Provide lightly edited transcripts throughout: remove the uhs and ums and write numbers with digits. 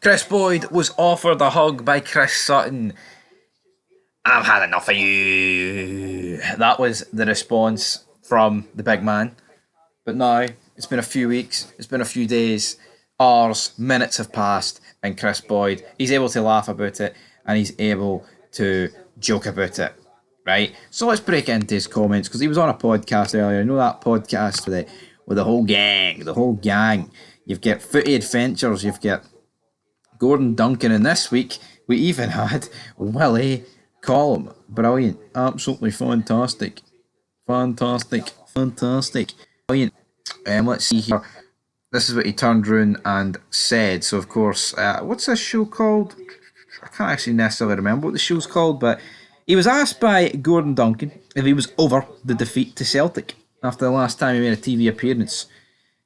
Kris Boyd was offered a hug by Chris Sutton. I've had enough of you. That was the response from the big man. But now, it's been a few weeks, it's been a few days, hours, minutes have passed, and Kris Boyd, he's able to laugh about it and he's able to joke about it, right? So let's break into his comments because he was on a podcast earlier. You know that podcast with the whole gang, You've got Footy Adventures, you've got Gordon Duncan, and this week we even had Willie Collum. Brilliant, absolutely fantastic, brilliant. Let's see here. This is what he turned round and said. So, of course, what's this show called? I can't actually necessarily remember what the show's called, but he was asked by Gordon Duncan if he was over the defeat to Celtic after the last time he made a TV appearance.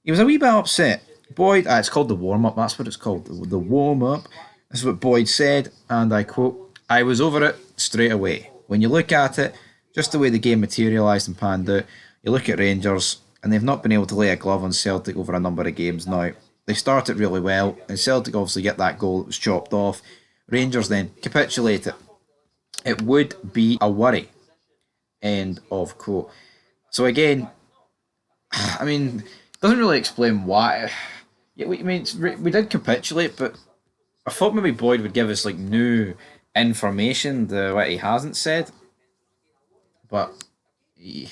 He was a wee bit upset. Boyd, it's called the warm-up, that's what it's called, the warm-up. This is what Boyd said, and I quote, "I was over it straight away. When you look at it, just the way the game materialised and panned out, you look at Rangers, and they've not been able to lay a glove on Celtic over a number of games now. They started really well, and Celtic obviously get that goal that was chopped off. Rangers then capitulate it. It would be a worry." End of quote. So again, I mean, doesn't really explain why. Yeah, we did capitulate, but I thought maybe Boyd would give us like new information that what he hasn't said. But he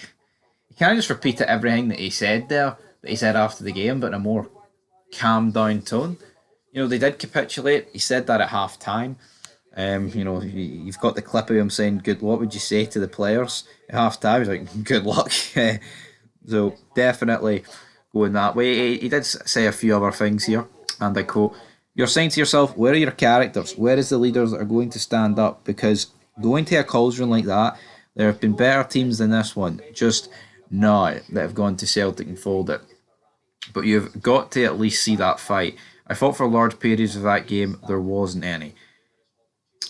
can't just repeat everything that he said there, that he said after the game, but in a more calm down tone. You know, they did capitulate. He said that at half time. You know, you've got the clip of him saying, "Good luck." What would you say to the players at half time? He's like, "Good luck." So definitely going that way. He did say a few other things here, and I quote, "You're saying to yourself, where are your characters? Where is the leaders that are going to stand up? Because going to a cauldron like that, there have been better teams than this one just now that have gone to Celtic and folded. But you've got to at least see that fight. I thought for large periods of that game there wasn't any."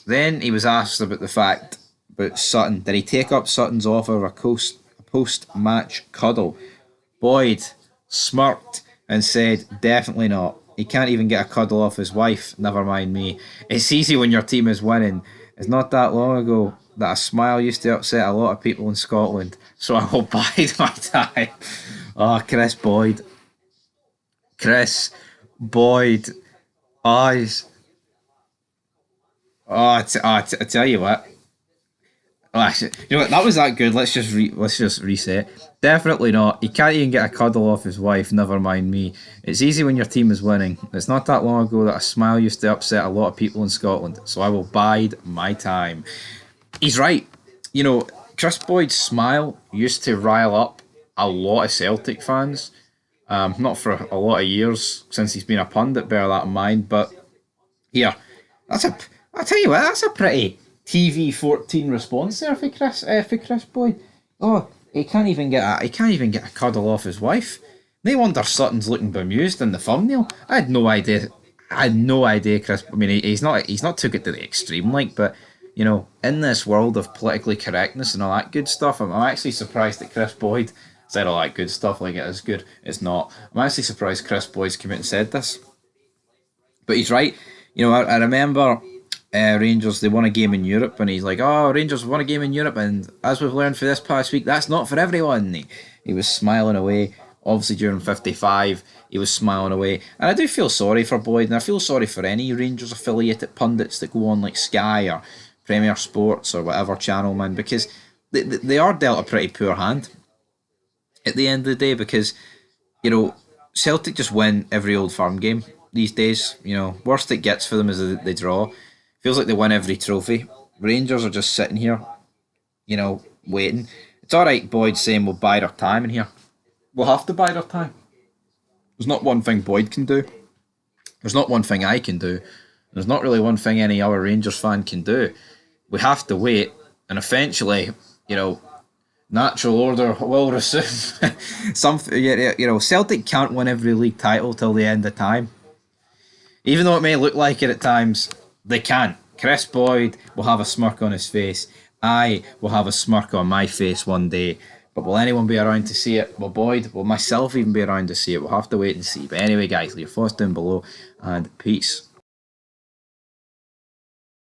Then he was asked about the fact about Sutton. Did he take up Sutton's offer of a post-match cuddle? Boyd smirked and said, "Definitely not. He can't even get a cuddle off his wife, never mind me. It's easy when your team is winning. It's not that long ago that a smile used to upset a lot of people in Scotland, so I will bide my time." Oh, Kris Boyd. Kris Boyd. Eyes. I tell you what. Oh, actually, you know what? That was that good. Let's just reset. Definitely not. He can't even get a cuddle off his wife. Never mind me. It's easy when your team is winning. It's not that long ago that a smile used to upset a lot of people in Scotland. So I will bide my time. He's right. You know, Kris Boyd's smile used to rile up a lot of Celtic fans. Not for a lot of years since he's been a pundit. Bear that in mind. But here, I tell you what, that's a pretty TV-14 response there for Kris Boyd. Oh, he can't even get a cuddle off his wife. No wonder Sutton's looking bemused in the thumbnail. I had no idea. Kris. I mean, he's not took it to the extreme, like, but you know, in this world of politically correctness and all that good stuff, I'm actually surprised that Kris Boyd said all that good stuff. Like, it is good. It's not. I'm actually surprised Kris Boyd's come out and said this. But he's right. You know, I remember. Rangers, they won a game in Europe, and he's like, "Oh, Rangers won a game in Europe, and as we've learned for this past week, that's not for everyone." He was smiling away. Obviously, during 55, he was smiling away. And I do feel sorry for Boyd, and I feel sorry for any Rangers affiliated pundits that go on like Sky or Premier Sports or whatever channel, man, because they are dealt a pretty poor hand at the end of the day, because, you know, Celtic just win every Old Firm game these days. You know, worst it gets for them is they draw. Feels like they win every trophy. Rangers are just sitting here, you know, waiting. It's alright, Boyd saying we'll bide our time in here. We'll have to bide our time. There's not one thing Boyd can do. There's not one thing I can do. There's not really one thing any other Rangers fan can do. We have to wait, and eventually, you know, natural order will resume. You know, Celtic can't win every league title till the end of time. Even though it may look like it at times, they can't. Kris Boyd will have a smirk on his face. I will have a smirk on my face one day. But will anyone be around to see it? Will Boyd, will myself even be around to see it? We'll have to wait and see. But anyway, guys, leave your thoughts down below, and peace.